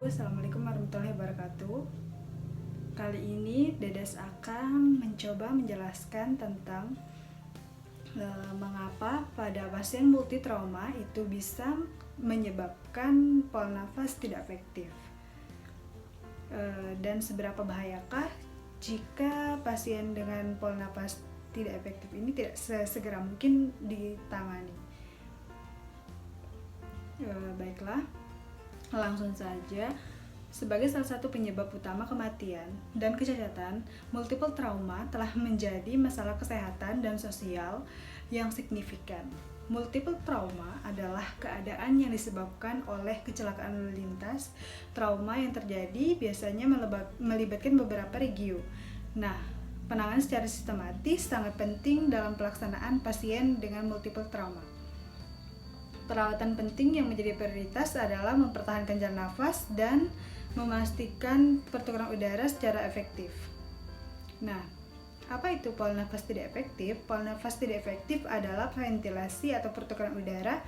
Assalamualaikum warahmatullahi wabarakatuh. Kali ini Dedes akan mencoba menjelaskan tentang mengapa pada pasien multitrauma itu bisa menyebabkan pola nafas tidak efektif, dan seberapa bahayakah jika pasien dengan pola nafas tidak efektif ini tidak segera mungkin ditangani. Baiklah, langsung saja. Sebagai salah satu penyebab utama kematian dan kecacatan, multiple trauma telah menjadi masalah kesehatan dan sosial yang signifikan. Multiple trauma adalah keadaan yang disebabkan oleh kecelakaan lalu lintas. Trauma yang terjadi biasanya melibatkan beberapa regio. Nah, penanganan secara sistematis sangat penting dalam pelaksanaan pasien dengan multiple trauma. Perawatan penting yang menjadi prioritas adalah mempertahankan jalan nafas dan memastikan pertukaran udara secara efektif. Nah, apa itu pola nafas tidak efektif? Pola nafas tidak efektif adalah ventilasi atau pertukaran udara,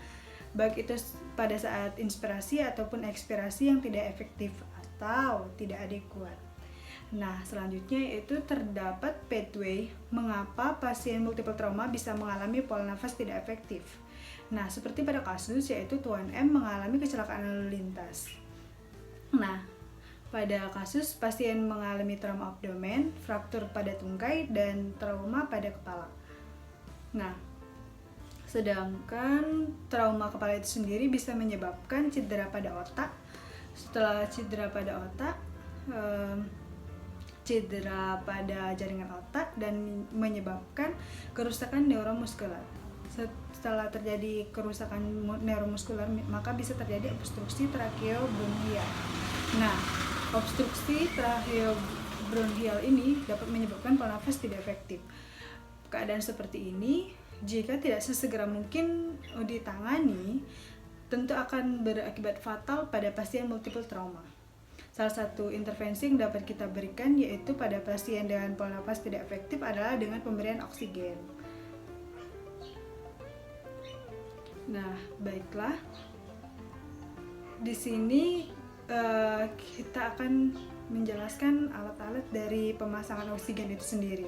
baik itu pada saat inspirasi ataupun ekspirasi yang tidak efektif atau tidak adekuat. Nah, selanjutnya yaitu terdapat pathway mengapa pasien multiple trauma bisa mengalami pola nafas tidak efektif. Nah, seperti pada kasus yaitu Tuan M mengalami kecelakaan lalu lintas. Nah, pada kasus pasien mengalami trauma abdomen, fraktur pada tungkai, dan trauma pada kepala. Nah, sedangkan trauma kepala itu sendiri bisa menyebabkan cedera pada otak. Setelah cedera pada otak, cedera pada jaringan otak dan menyebabkan kerusakan neuromuskular. Setelah terjadi kerusakan neuromuskular, maka bisa terjadi obstruksi tracheobronchial. Nah, obstruksi tracheobronchial ini dapat menyebabkan pola nafas tidak efektif. Keadaan seperti ini, jika tidak sesegera mungkin ditangani, tentu akan berakibat fatal pada pasien multiple trauma. Salah satu intervensi yang dapat kita berikan yaitu pada pasien dengan pola nafas tidak efektif adalah dengan pemberian oksigen. Nah, baiklah. Di sini kita akan menjelaskan alat-alat dari pemasangan oksigen itu sendiri.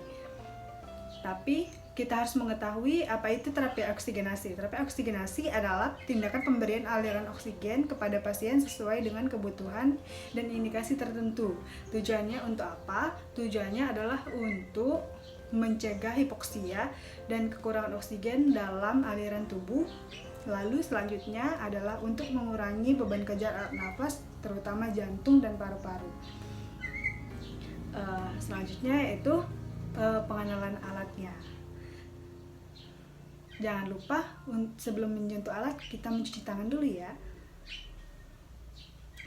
Tapi kita harus mengetahui apa itu terapi oksigenasi. Terapi oksigenasi adalah tindakan pemberian aliran oksigen kepada pasien sesuai dengan kebutuhan dan indikasi tertentu. Tujuannya untuk apa? Tujuannya adalah untuk mencegah hipoksia dan kekurangan oksigen dalam aliran tubuh. Lalu selanjutnya adalah untuk mengurangi beban kejar alat nafas, terutama jantung dan paru-paru. Selanjutnya yaitu pengenalan alatnya. Jangan lupa sebelum menyentuh alat kita mencuci tangan dulu ya.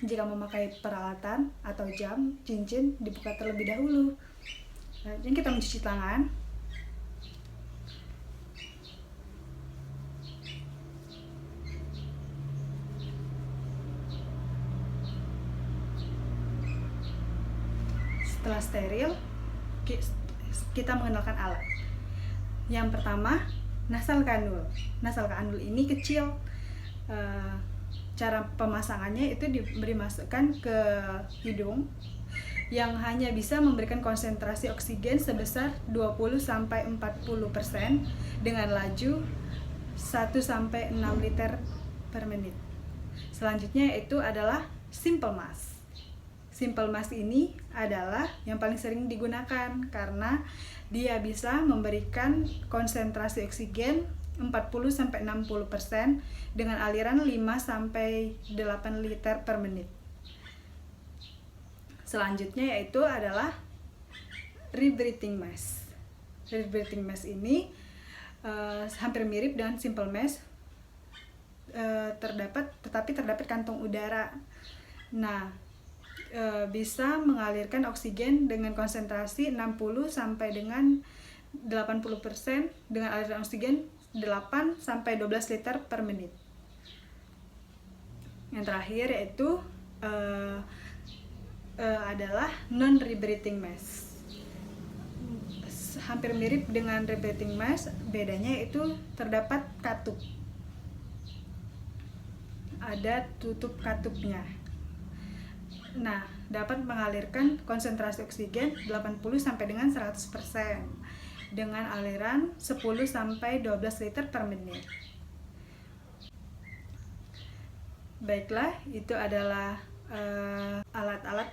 Jika memakai peralatan atau jam, cincin dibuka terlebih dahulu. Selanjutnya kita mencuci tangan. Setelah steril, kita mengenalkan alat. Yang pertama, nasal kanul. Nasal kanul ini kecil. Cara pemasangannya itu diberi masukkan ke hidung yang hanya bisa memberikan konsentrasi oksigen sebesar 20-40% dengan laju 1-6 liter per menit. Selanjutnya itu adalah simple mask. Simple mask ini adalah yang paling sering digunakan karena dia bisa memberikan konsentrasi oksigen 40-60% dengan aliran 5-8 liter per menit. Selanjutnya yaitu adalah rebreathing mask. Rebreathing mask ini hampir mirip dengan simple mask, tetapi terdapat kantong udara. Nah, bisa mengalirkan oksigen dengan konsentrasi 60 sampai dengan 80% dengan aliran oksigen 8 sampai 12 liter per menit. Yang terakhir yaitu adalah non-rebreathing mask. Hampir mirip dengan rebreathing mask, bedanya itu terdapat katup. Ada tutup katupnya. Nah, dapat mengalirkan konsentrasi oksigen 80 sampai dengan 100% dengan aliran 10 sampai 12 liter per menit. Baiklah, itu adalah alat-alat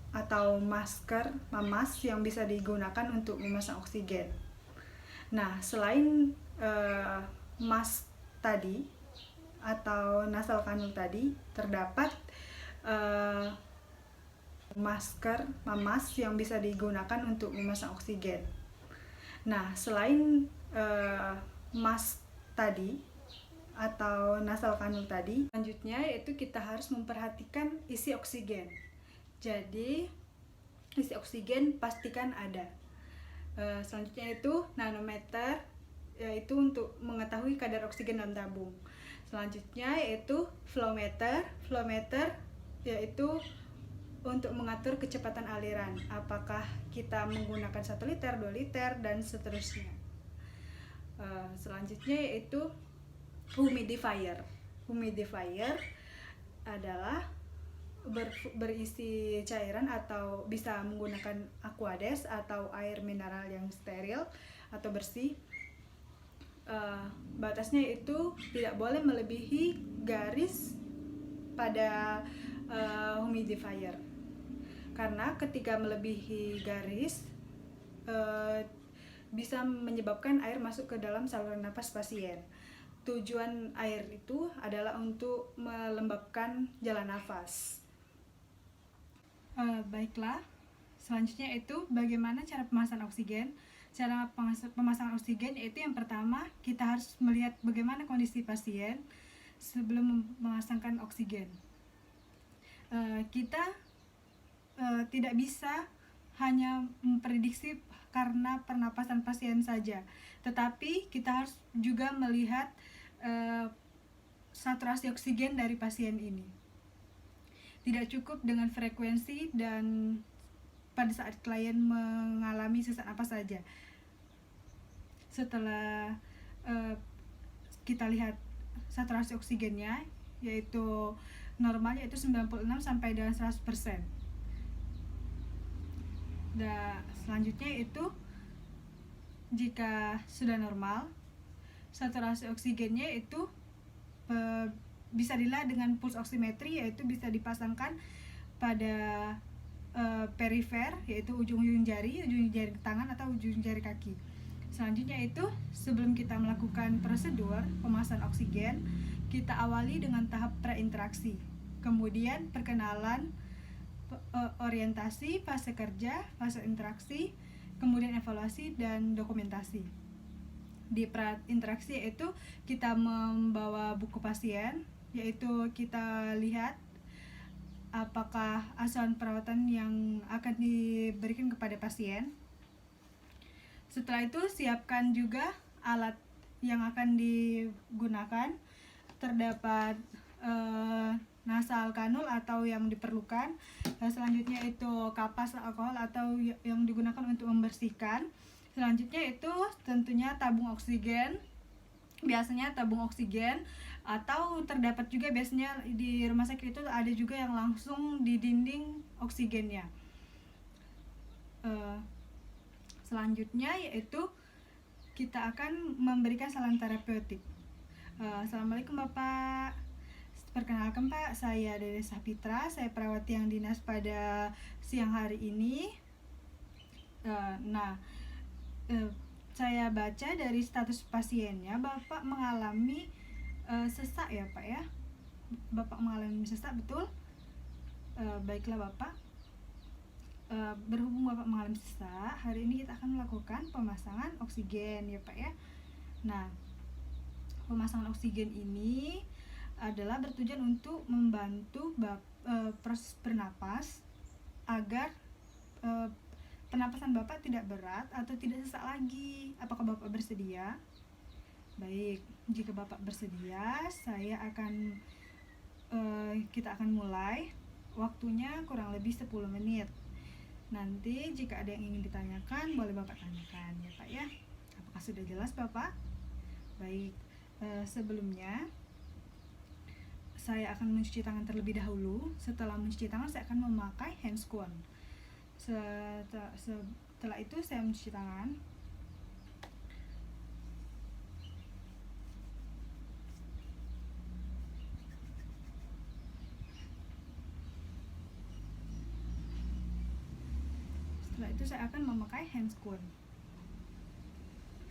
atau masker mamas yang bisa digunakan untuk memasang oksigen. Nah, selain mask tadi atau nasal kanul tadi, terdapat masker mamas yang bisa digunakan untuk memasang oksigen. Nah, selain mask tadi atau nasal kanul tadi, selanjutnya yaitu kita harus memperhatikan isi oksigen. Jadi, isi oksigen pastikan ada. Selanjutnya itu nanometer, yaitu untuk mengetahui kadar oksigen dalam tabung. Selanjutnya yaitu flow meter yaitu untuk mengatur kecepatan aliran, apakah kita menggunakan 1 liter, 2 liter, dan seterusnya. Selanjutnya yaitu humidifier adalah berisi cairan atau bisa menggunakan aquades atau air mineral yang steril atau bersih. Batasnya itu tidak boleh melebihi garis pada humidifier, karena ketika melebihi garis bisa menyebabkan air masuk ke dalam saluran napas pasien. Tujuan air itu adalah untuk melembabkan jalan nafas. Baiklah, selanjutnya itu bagaimana cara pemasangan oksigen. Cara pemasangan oksigen yaitu yang pertama, kita harus melihat bagaimana kondisi pasien sebelum memasangkan oksigen. Kita tidak bisa hanya memprediksi karena pernapasan pasien saja, tetapi kita harus juga melihat saturasi oksigen dari pasien ini. Tidak cukup dengan frekuensi dan pada saat klien mengalami sesak napas saja. Setelah kita lihat saturasi oksigennya, yaitu normalnya itu 96 sampai dengan 100%. Dan selanjutnya itu jika sudah normal, saturasi oksigennya itu bisa dilihat dengan pulse oximetry, yaitu bisa dipasangkan pada perifer, yaitu ujung-ujung jari tangan atau ujung jari kaki. Selanjutnya itu sebelum kita melakukan prosedur pemasangan oksigen, kita awali dengan tahap prainteraksi, kemudian perkenalan, orientasi, fase kerja, fase interaksi, kemudian evaluasi dan dokumentasi. Di prainteraksi yaitu kita membawa buku pasien, yaitu kita lihat apakah asuhan perawatan yang akan diberikan kepada pasien. Setelah itu siapkan juga alat yang akan digunakan. Terdapat nasal kanul atau yang diperlukan. Selanjutnya itu kapas alkohol atau yang digunakan untuk membersihkan. Selanjutnya itu tentunya tabung oksigen. Biasanya tabung oksigen, atau terdapat juga biasanya di rumah sakit itu ada juga yang langsung di dinding oksigennya. Selanjutnya yaitu kita akan memberikan saran terapeutik. Assalamualaikum Bapak, perkenalkan Pak, saya Dede Sapitra, saya perawat yang dinas pada siang hari ini. Saya baca dari status pasiennya, Bapak mengalami sesak ya Pak ya. Bapak mengalami sesak, betul? Baiklah Bapak, berhubung Bapak mengalami sesak, hari ini kita akan melakukan pemasangan oksigen ya Pak ya. Nah, pemasangan oksigen ini adalah bertujuan untuk membantu proses bernapas agar pernapasan Bapak tidak berat atau tidak sesak lagi. Apakah Bapak bersedia? Baik, jika Bapak bersedia, kita akan mulai. Waktunya kurang lebih 10 menit. Nanti jika ada yang ingin ditanyakan, boleh Bapak tanyakan ya Pak ya. Apakah sudah jelas Bapak? Baik, sebelumnya saya akan mencuci tangan terlebih dahulu. Setelah mencuci tangan, saya akan memakai hand squat. Setelah itu saya mencuci tangan. Setelah itu saya akan memakai hand squat.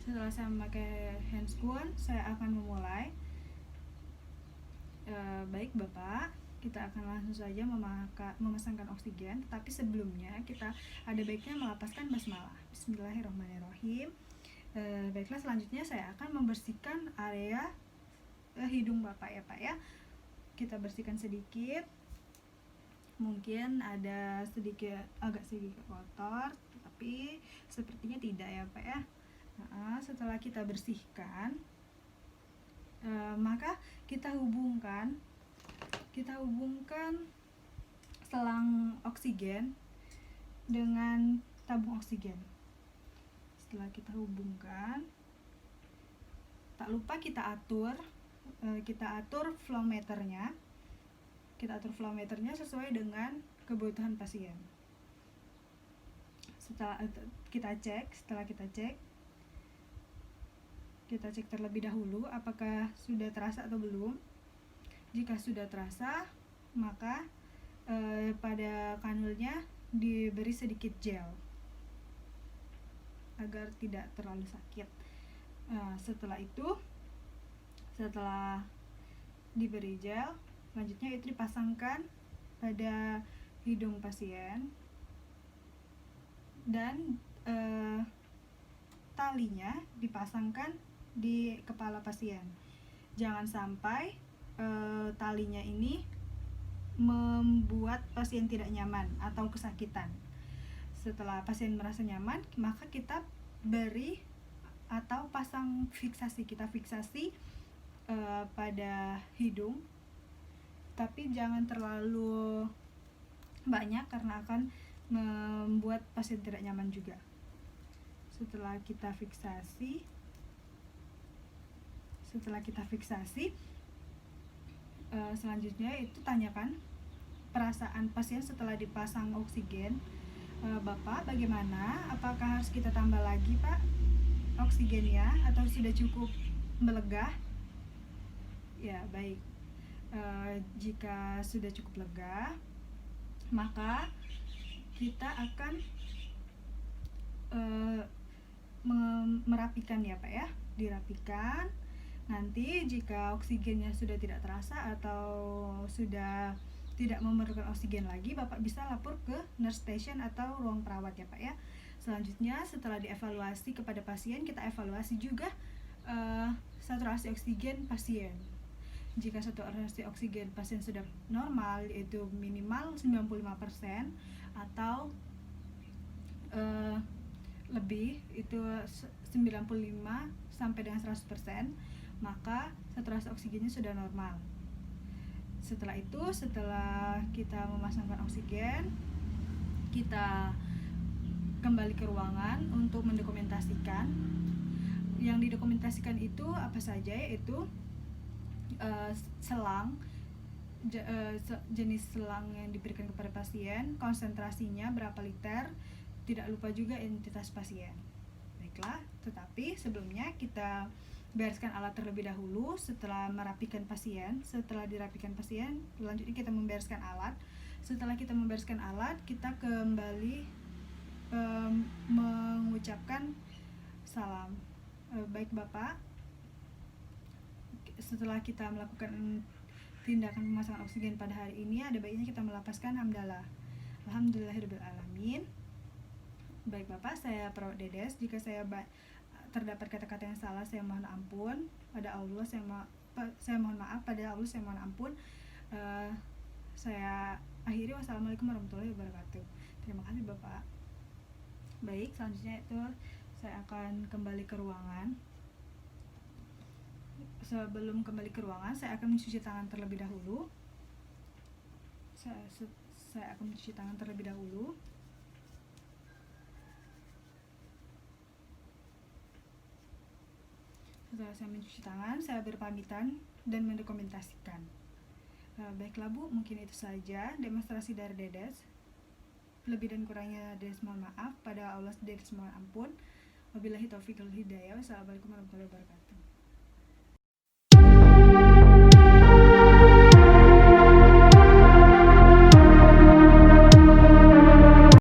Setelah saya memakai hand squat, saya akan memulai. Baik Bapak, kita akan langsung saja memasangkan oksigen. Tetapi sebelumnya kita ada baiknya melapaskan basmalah. Bismillahirrahmanirrahim. Baiklah, selanjutnya saya akan membersihkan area hidung Bapak ya Pak ya. Kita bersihkan sedikit. Mungkin ada agak sedikit kotor, tapi sepertinya tidak ya Pak ya. Setelah kita bersihkan, maka kita hubungkan selang oksigen dengan tabung oksigen. Setelah kita hubungkan, tak lupa kita atur flow meternya. Kita atur flow meternya sesuai dengan kebutuhan pasien. Setelah kita cek terlebih dahulu apakah sudah terasa atau belum. Jika sudah terasa, maka pada kanulnya diberi sedikit gel agar tidak terlalu sakit. Setelah diberi gel, selanjutnya itu dipasangkan pada hidung pasien dan talinya dipasangkan di kepala pasien. Jangan sampai talinya ini membuat pasien tidak nyaman atau kesakitan. Setelah pasien merasa nyaman, maka kita beri atau pasang fiksasi. Kita fiksasi pada hidung, tapi jangan terlalu banyak karena akan membuat pasien tidak nyaman juga. Setelah kita fiksasi, selanjutnya itu tanyakan perasaan pasien setelah dipasang oksigen. Bapak, bagaimana? Apakah harus kita tambah lagi Pak oksigennya atau sudah cukup melegah? Ya baik, jika sudah cukup lega, maka kita akan merapikan ya Pak ya, dirapikan. Nanti jika oksigennya sudah tidak terasa atau sudah tidak memerlukan oksigen lagi, Bapak bisa lapor ke nurse station atau ruang perawat ya Pak ya. Selanjutnya setelah dievaluasi kepada pasien, kita evaluasi juga saturasi oksigen pasien. Jika saturasi oksigen pasien sudah normal, yaitu minimal 95% atau lebih, itu 95 sampai dengan 100%, maka saturasi oksigennya sudah normal. Setelah kita memasangkan oksigen, kita kembali ke ruangan untuk mendokumentasikan. Yang didokumentasikan itu apa saja, yaitu selang, jenis selang yang diberikan kepada pasien, konsentrasinya berapa liter, tidak lupa juga identitas pasien. Baiklah, tetapi sebelumnya kita bereskan alat terlebih dahulu. Setelah dirapikan pasien, selanjutnya kita membereskan alat. Setelah kita membereskan alat, kita kembali mengucapkan salam. Baik Bapak, setelah kita melakukan tindakan pemasangan oksigen pada hari ini, ada baiknya kita melapaskan hamdalah. Alhamdulillahirabbil alamin. Baik Bapak, saya Perawat Dedes. Jika saya terdapat kata-kata yang salah, saya mohon ampun pada Allah. Saya mohon maaf pada Allah, saya mohon ampun. Saya akhiri. Wassalamualaikum warahmatullahi wabarakatuh. Terima kasih Bapak. Baik, selanjutnya itu saya akan kembali ke ruangan. Sebelum kembali ke ruangan, saya akan mencuci tangan terlebih dahulu. Saya akan mencuci tangan terlebih dahulu. Setelah saya mencuci tangan, saya berpamitan dan mendokumentasikan. Baiklah Bu, mungkin itu saja demonstrasi dari Dedes. Lebih dan kurangnya Dedes mohon maaf. Pada Allah Dedes mohon ampun. Wabillahi taufiq wal hidayah. Wassalamualaikum warahmatullahi wabarakatuh.